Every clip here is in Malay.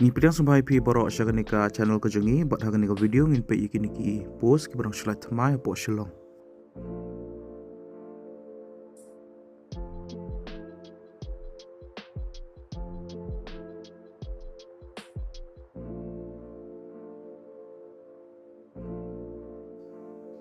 Ni pedang sampai pi borok syagani ka channel ko jongi bat hagani ka video ngin pe iki niki post ki barang shlai thamai po Shillong.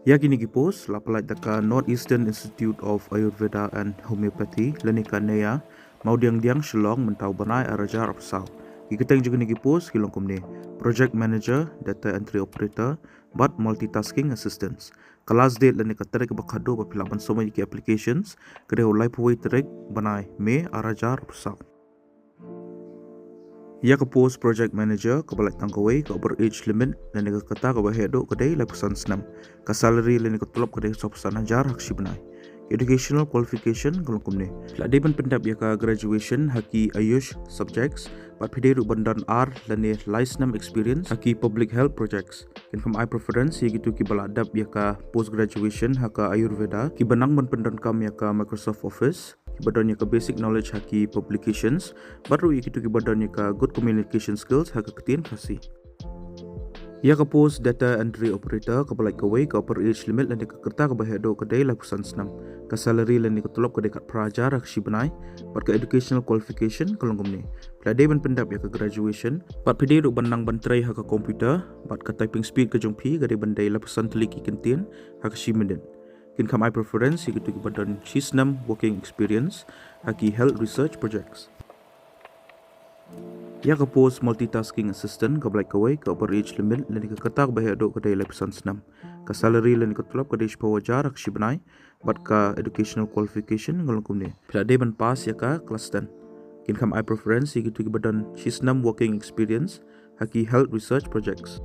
Ya kini ki post lapalai taka Northeastern Institute of Ayurveda and Homeopathy lanika neya mau diang Shillong mentau banai arajar apsau. Iketeng juga niki post kilong kumne project manager, data entry operator, but multitasking assistants. Kelas date lanika tarik bakado papilapan somai iki applications kede ulai puai tarik banai me arajar apsau. Ya ke post project manager ke balai tangkawai ke over age limit dan nega kata ke bahedo kedai lai pesan senam ke salary le nega tulap kedai sopesan ajar hak si benai educational qualification kalau kumne lade ban pendap ya ka graduation haki ayush subjects but pide ru bandan r lane license experience haki public health projects kin from I preference ye gitu ki baladap ya ka post graduation haka ayurveda ki banang ban pendan kam ya ka Microsoft Office badannya ke basic knowledge haki publications baru itu ke badannya ke good communication skills haka ketin kasih ya ke post data entry operator ke balai kawai ke upper age limit dan ke kerta ke bahedo ke day lapusan senam ke salary dan ke tulop ke dekat prajar hak si benai bat ke educational qualification kalau ngomni pelade ban pendap ya ke graduation bat pede ru banang bantrai haka komputer bat ke typing speed ke jongpi ke day bandai lapusan teliki kentin hak si menden kin kam I preference ikitu ki badan shisnam working experience haki health research projects ya ke post multitasking assistant ke balai kawai ke upper age limit dan ke ketak bahaya dok ke daily pesan senam ke salary dan ke tulap ke dish pawajar hak benai bat ke educational qualification ngolong kumne bila de ban pass ya ka kelas 10 kin kam I preference ikitu ki badan shisnam working experience haki health research projects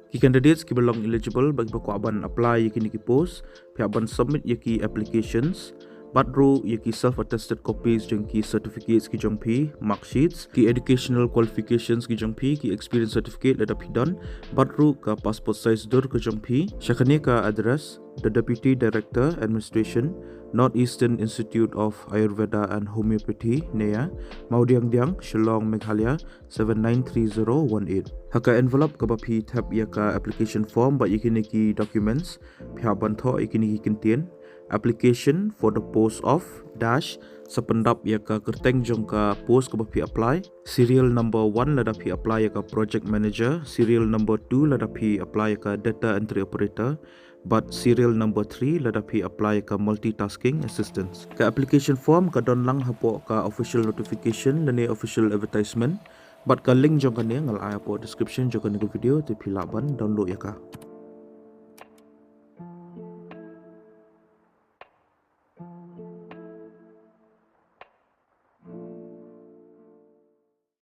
ki candidates ki belong eligible bagi baku aban apply yaki niki post pihak aban submit yaki applications badru yaki self attested copies jeng ki certificates ki jongpi mark sheets ki educational qualifications ki jongpi ki experience certificate lada pidon badru ka passport size dur ke jongpi syakane ka address the deputy director administration Northeastern Institute of Ayurveda and Homeopathy NEA Maudiang Shillong Meghalaya 793018 haka envelope ka bapi tab ya ka application form ba ikini ki documents pihak banto ikini ki kentien application for the post of dash sependap ya ka kerteng jong ka post ka bapi apply serial number 1 lada pi apply ya ka project manager serial number 2 lada pi apply ya ka data entry operator but serial number 3 lada pi apply ka multitasking assistance ka application form ka don lang hapo ka official notification dan official advertisement but ka link jong ka ne ngal ay po description jong ka video ti pilaban download ya ka